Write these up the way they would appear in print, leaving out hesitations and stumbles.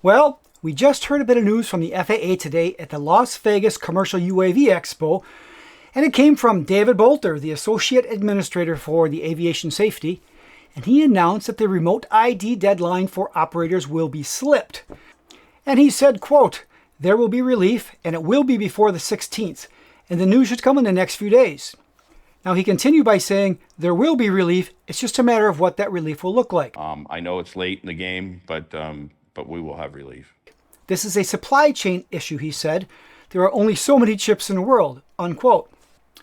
Well, we just heard a bit of news from the FAA today at the Las Vegas Commercial UAV Expo, and it came from David Bolter, the Associate Administrator for the Aviation Safety, and he announced that the remote ID deadline for operators will be slipped. And he said, quote, "There will be relief, and it will be before the 16th, and the news should come in the next few days." Now, he continued by saying, there will be relief, it's just a matter of what that relief will look like. I know it's late in the game, but we will have relief. This is a supply chain issue, he said. There are only so many chips in the world, unquote.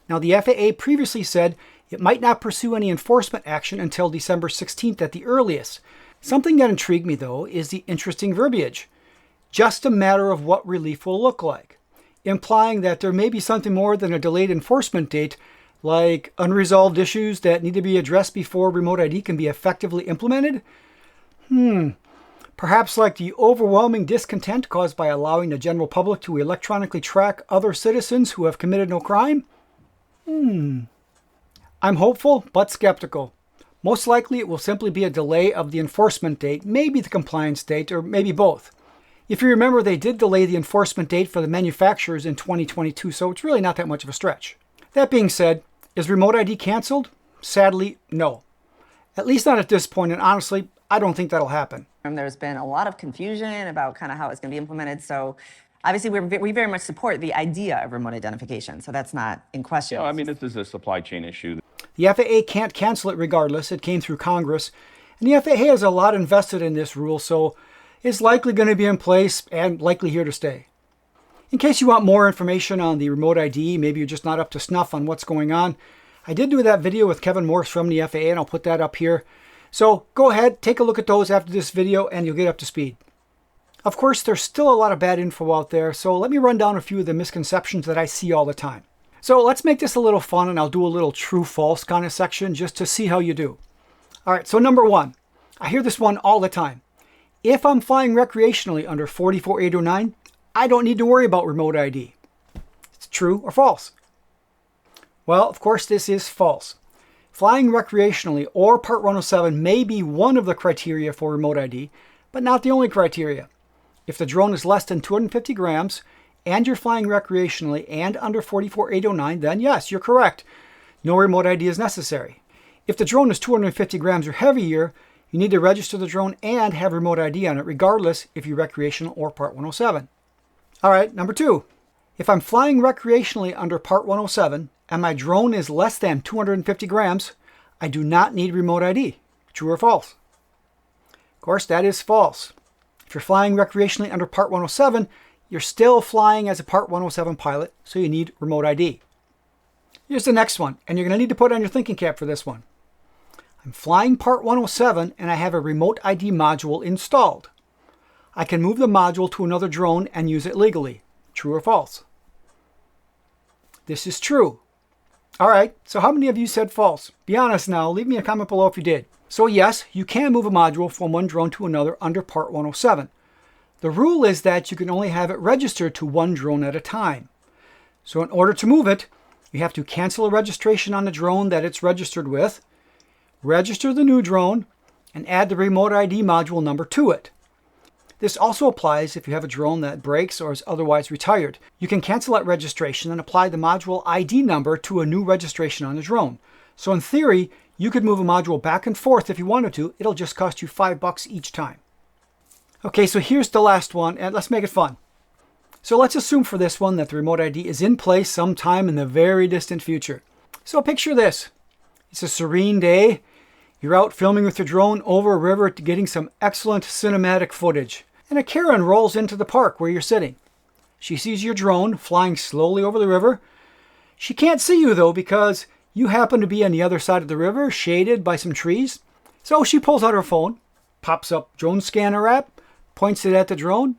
Now, the FAA previously said it might not pursue any enforcement action until December 16th at the earliest. Something that intrigued me, though, is the interesting verbiage. Just a matter of what relief will look like, implying that there may be something more than a delayed enforcement date, like unresolved issues that need to be addressed before remote ID can be effectively implemented? Perhaps like the overwhelming discontent caused by allowing the general public to electronically track other citizens who have committed no crime? I'm hopeful, but skeptical. Most likely it will simply be a delay of the enforcement date, maybe the compliance date, or maybe both. If you remember, they did delay the enforcement date for the manufacturers in 2022, so it's really not that much of a stretch. That being said, is remote ID canceled? Sadly, no. At least not at this point, and honestly, I don't think that'll happen. There's been a lot of confusion about kind of how it's going to be implemented, so obviously we very much support the idea of remote identification, so that's not in question. Yeah, I mean, this is a supply chain issue. The FAA can't cancel it regardless. It came through Congress, and the FAA has a lot invested in this rule, so it's likely going to be in place and likely here to stay. In case you want more information on the remote ID, maybe you're just not up to snuff on what's going on, I did do that video with Kevin Morse from the FAA, and I'll put that up here. So go ahead, take a look at those after this video, and you'll get up to speed. Of course, there's still a lot of bad info out there, so let me run down a few of the misconceptions that I see all the time. So let's make this a little fun, and I'll do a little true-false kind of section just to see how you do. All right, so number one, I hear this one all the time. If I'm flying recreationally under 44809, I don't need to worry about remote ID. It's true or false? Well, of course, this is false. Flying recreationally or Part 107 may be one of the criteria for remote ID, but not the only criteria. If the drone is less than 250 grams and you're flying recreationally and under 44809, then yes, you're correct. No remote ID is necessary. If the drone is 250 grams or heavier, you need to register the drone and have remote ID on it, regardless if you're recreational or Part 107. All right, number two. If I'm flying recreationally under Part 107 and my drone is less than 250 grams, I do not need remote ID. True or false? Of course, that is false. If you're flying recreationally under Part 107, you're still flying as a Part 107 pilot, so you need remote ID. Here's the next one, and you're going to need to put on your thinking cap for this one. I'm flying Part 107 and I have a remote ID module installed. I can move the module to another drone and use it legally. True or false? This is true. All right, so how many of you said false? Be honest now, leave me a comment below if you did. So yes, you can move a module from one drone to another under Part 107. The rule is that you can only have it registered to one drone at a time. So in order to move it, you have to cancel a registration on the drone that it's registered with, register the new drone, and add the remote ID module number to it. This also applies if you have a drone that breaks or is otherwise retired. You can cancel that registration and apply the module ID number to a new registration on the drone. So in theory, you could move a module back and forth if you wanted to. It'll just cost you $5 each time. Okay, so here's the last one, and let's make it fun. So let's assume for this one that the remote ID is in place sometime in the very distant future. So picture this. It's a serene day. You're out filming with your drone over a river getting some excellent cinematic footage. And a Karen rolls into the park where you're sitting. She sees your drone flying slowly over the river. She can't see you though because you happen to be on the other side of the river, shaded by some trees. So she pulls out her phone, pops up drone scanner app, points it at the drone,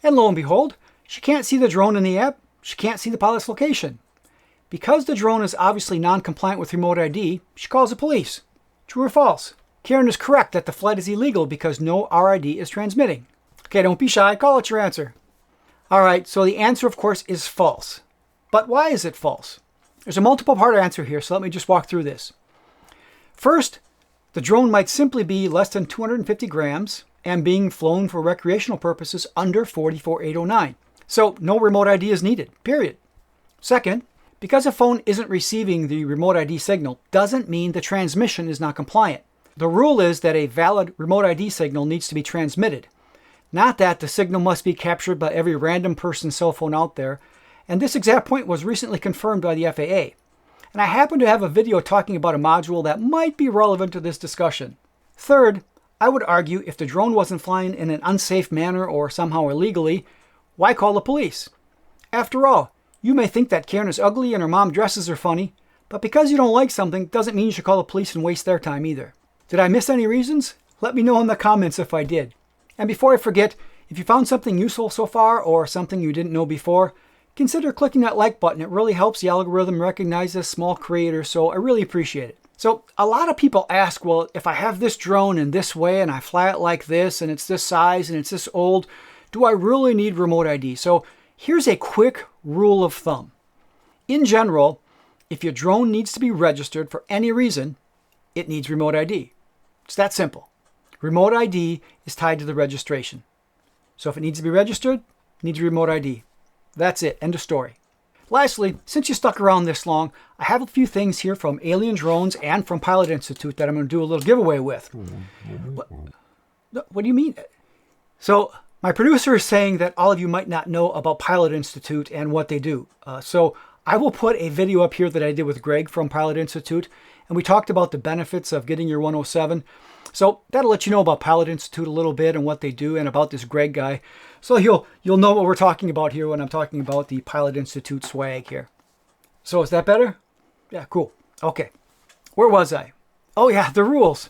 and lo and behold, she can't see the drone in the app. She can't see the pilot's location. Because the drone is obviously non-compliant with remote ID, she calls the police. True or false? Karen is correct that the flight is illegal because no RID is transmitting. Okay, don't be shy. Call it your answer. All right, so the answer, of course, is false. But why is it false? There's a multiple-part answer here, so let me just walk through this. First, the drone might simply be less than 250 grams and being flown for recreational purposes under 44809. So no remote ID is needed, period. Second, because a phone isn't receiving the remote ID signal doesn't mean the transmission is not compliant. The rule is that a valid remote ID signal needs to be transmitted, not that the signal must be captured by every random person's cell phone out there, and this exact point was recently confirmed by the FAA. And I happen to have a video talking about a module that might be relevant to this discussion. Third, I would argue if the drone wasn't flying in an unsafe manner or somehow illegally, why call the police? After all, you may think that Karen is ugly and her mom dresses her funny, but because you don't like something doesn't mean you should call the police and waste their time either. Did I miss any reasons? Let me know in the comments if I did. And before I forget, if you found something useful so far or something you didn't know before, consider clicking that like button. It really helps the algorithm recognize this small creator, so I really appreciate it. So a lot of people ask, well, if I have this drone in this way and I fly it like this and it's this size and it's this old, do I really need remote ID? So here's a quick rule of thumb. In general, if your drone needs to be registered for any reason, it needs remote ID. It's that simple. Remote ID is tied to the registration. So if it needs to be registered, it needs a remote ID. That's it. End of story. Lastly, since you stuck around this long, I have a few things here from Alien Drones and from Pilot Institute that I'm going to do a little giveaway with. What do you mean? So my producer is saying that all of you might not know about Pilot Institute and what they do. So I will put a video up here that I did with Greg from Pilot Institute, and we talked about the benefits of getting your 107. So that'll let you know about Pilot Institute a little bit and what they do and about this Greg guy. So you'll know what we're talking about here when I'm talking about the Pilot Institute swag here. So is that better? Yeah, cool. Okay. Where was I? Oh yeah, the rules.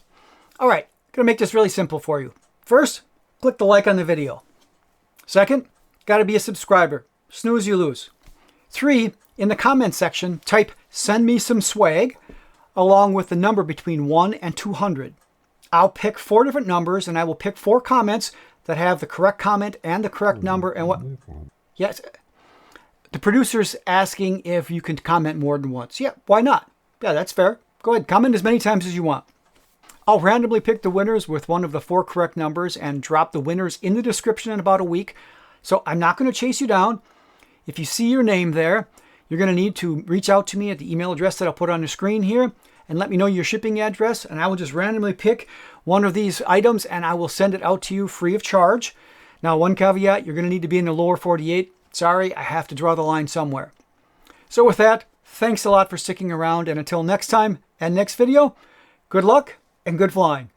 All right, gonna make this really simple for you. First, click the like on the video. Second, gotta be a subscriber. Snooze, you lose. 3, in the comments section, type "send me some swag" along with the number between 1 and 200. I'll pick 4 different numbers and I will pick 4 comments that have the correct comment and the correct number and what. Yes, the producer's asking if you can comment more than once. Yeah, why not? Yeah, that's fair. Go ahead, comment as many times as you want. I'll randomly pick the winners with one of the 4 correct numbers and drop the winners in the description in about a week. So I'm not going to chase you down. If you see your name there, you're going to need to reach out to me at the email address that I'll put on the screen here and let me know your shipping address, and I will just randomly pick one of these items and I will send it out to you free of charge. Now, one caveat, you're going to need to be in the lower 48. Sorry, I have to draw the line somewhere. So with that, thanks a lot for sticking around, and until next time and next video, good luck and good flying.